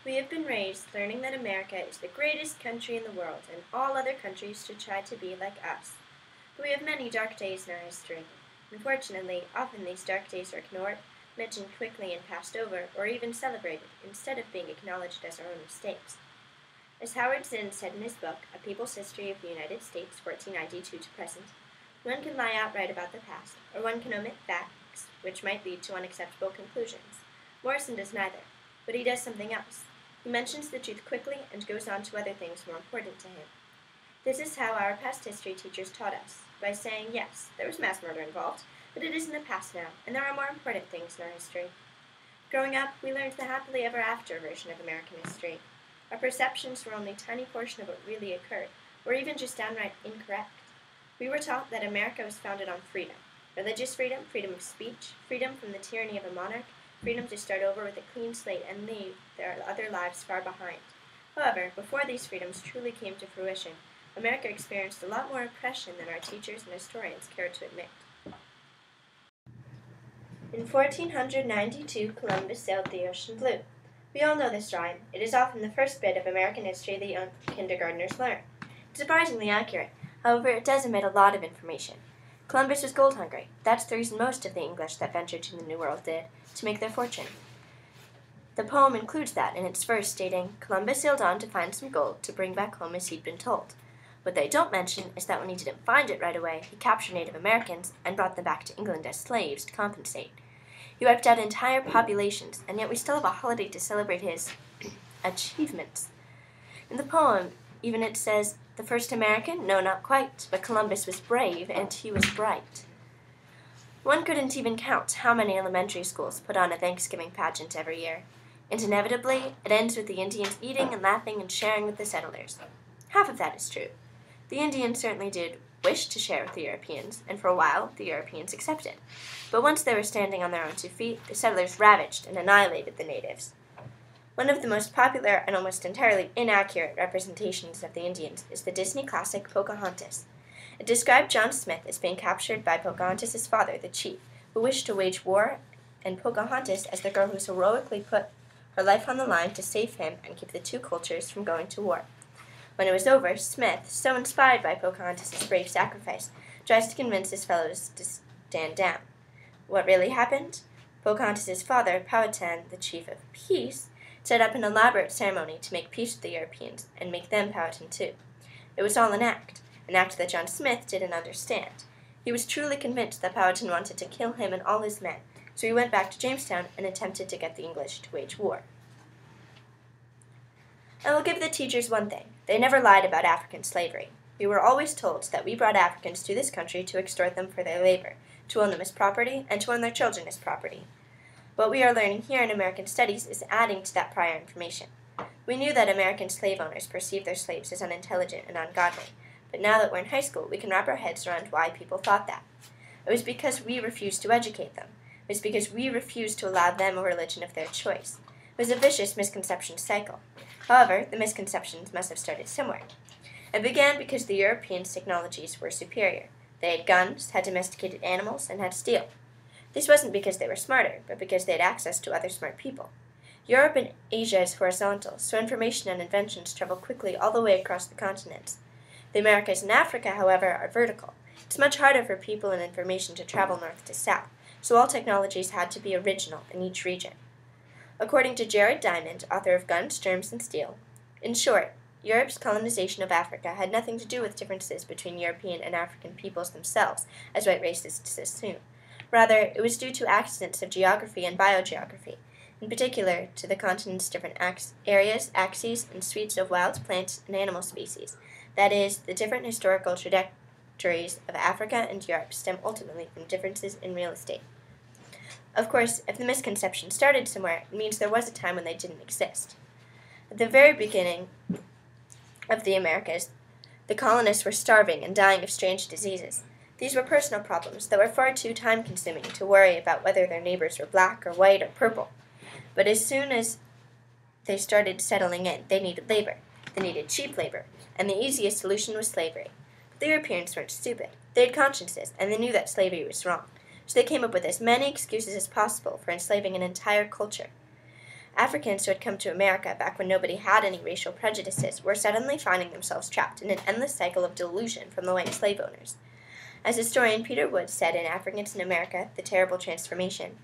We have been raised learning that America is the greatest country in the world and all other countries should try to be like us. But we have many dark days in our history. Unfortunately, often these dark days are ignored, mentioned quickly and passed over, or even celebrated, instead of being acknowledged as our own mistakes. As Howard Zinn said in his book, A People's History of the United States, 1492 to present, one can lie outright about the past, or one can omit facts, which might lead to unacceptable conclusions. Morrison does neither, but he does something else. He mentions the truth quickly and goes on to other things more important to him. This is how our past history teachers taught us, by saying, yes, there was mass murder involved, but it is in the past now, and there are more important things in our history. Growing up, we learned the happily ever after version of American history. Our perceptions were only a tiny portion of what really occurred, or even just downright incorrect. We were taught that America was founded on freedom. Religious freedom, freedom of speech, freedom from the tyranny of a monarch, freedom to start over with a clean slate and leave their other lives far behind. However, before these freedoms truly came to fruition, America experienced a lot more oppression than our teachers and historians cared to admit. In 1492, Columbus sailed the ocean blue. We all know this rhyme. It is often the first bit of American history that young kindergartners learn. It's surprisingly accurate. However, it does omit a lot of information. Columbus was gold hungry. That's the reason most of the English that ventured to the New World did, to make their fortune. The poem includes that in its verse, stating, Columbus sailed on to find some gold to bring back home as he'd been told. What they don't mention is that when he didn't find it right away, he captured Native Americans and brought them back to England as slaves to compensate. He wiped out entire populations, and yet we still have a holiday to celebrate his achievements. In the poem, even it says, the first American? No, not quite, but Columbus was brave and he was bright. One couldn't even count how many elementary schools put on a Thanksgiving pageant every year. And inevitably, it ends with the Indians eating and laughing and sharing with the settlers. Half of that is true. The Indians certainly did wish to share with the Europeans, and for a while, the Europeans accepted. But once they were standing on their own 2 feet, the settlers ravaged and annihilated the natives. One of the most popular and almost entirely inaccurate representations of the Indians is the Disney classic Pocahontas. It described John Smith as being captured by Pocahontas' father, the chief, who wished to wage war, and Pocahontas as the girl who heroically put her life on the line to save him and keep the two cultures from going to war. When it was over, Smith, so inspired by Pocahontas' brave sacrifice, tries to convince his fellows to stand down. What really happened? Pocahontas' father, Powhatan, the chief of peace, set up an elaborate ceremony to make peace with the Europeans and make them Powhatan too. It was all an act that John Smith didn't understand. He was truly convinced that Powhatan wanted to kill him and all his men, so he went back to Jamestown and attempted to get the English to wage war. I will give the teachers one thing. They never lied about African slavery. We were always told that we brought Africans to this country to extort them for their labor, to own them as property, and to own their children as property. What we are learning here in American Studies is adding to that prior information. We knew that American slave owners perceived their slaves as unintelligent and ungodly, but now that we're in high school, we can wrap our heads around why people thought that. It was because we refused to educate them. It was because we refused to allow them a religion of their choice. It was a vicious misconception cycle. However, the misconceptions must have started somewhere. It began because the Europeans' technologies were superior. They had guns, had domesticated animals, and had steel. This wasn't because they were smarter, but because they had access to other smart people. Europe and Asia is horizontal, so information and inventions travel quickly all the way across the continents. The Americas and Africa, however, are vertical. It's much harder for people and information to travel north to south, so all technologies had to be original in each region. According to Jared Diamond, author of Guns, Germs, and Steel, in short, Europe's colonization of Africa had nothing to do with differences between European and African peoples themselves, as white racists assume. Rather, it was due to accidents of geography and biogeography, in particular to the continent's different areas, axes, and suites of wild plant and animal species. That is, the different historical trajectories of Africa and Europe stem ultimately from differences in real estate. Of course, if the misconception started somewhere, it means there was a time when they didn't exist. At the very beginning of the Americas, the colonists were starving and dying of strange diseases. These were personal problems that were far too time-consuming to worry about whether their neighbors were black or white or purple. But as soon as they started settling in, they needed labor. They needed cheap labor, and the easiest solution was slavery. But the Europeans weren't stupid. They had consciences, and they knew that slavery was wrong. So they came up with as many excuses as possible for enslaving an entire culture. Africans who had come to America back when nobody had any racial prejudices were suddenly finding themselves trapped in an endless cycle of delusion from the white slave owners. As historian Peter Wood said in Africans in America, The Terrible Transformation,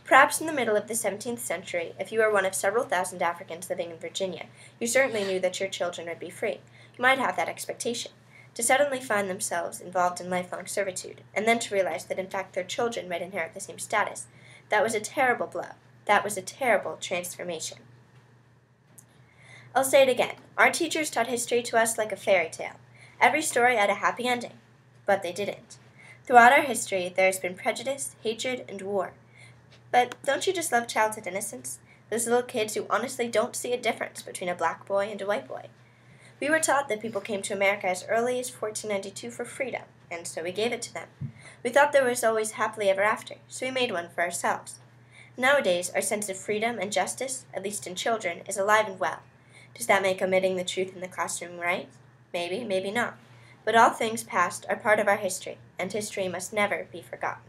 perhaps in the middle of the 17th century, if you were one of several thousand Africans living in Virginia, you certainly knew that your children would be free. You might have that expectation. To suddenly find themselves involved in lifelong servitude, and then to realize that in fact their children might inherit the same status, that was a terrible blow. That was a terrible transformation. I'll say it again. Our teachers taught history to us like a fairy tale. Every story had a happy ending. But they didn't. Throughout our history, there has been prejudice, hatred, and war. But don't you just love childhood innocence? Those little kids who honestly don't see a difference between a black boy and a white boy. We were taught that people came to America as early as 1492 for freedom, and so we gave it to them. We thought there was always happily ever after, so we made one for ourselves. Nowadays, our sense of freedom and justice, at least in children, is alive and well. Does that make omitting the truth in the classroom right? Maybe, maybe not. But all things past are part of our history, and history must never be forgotten.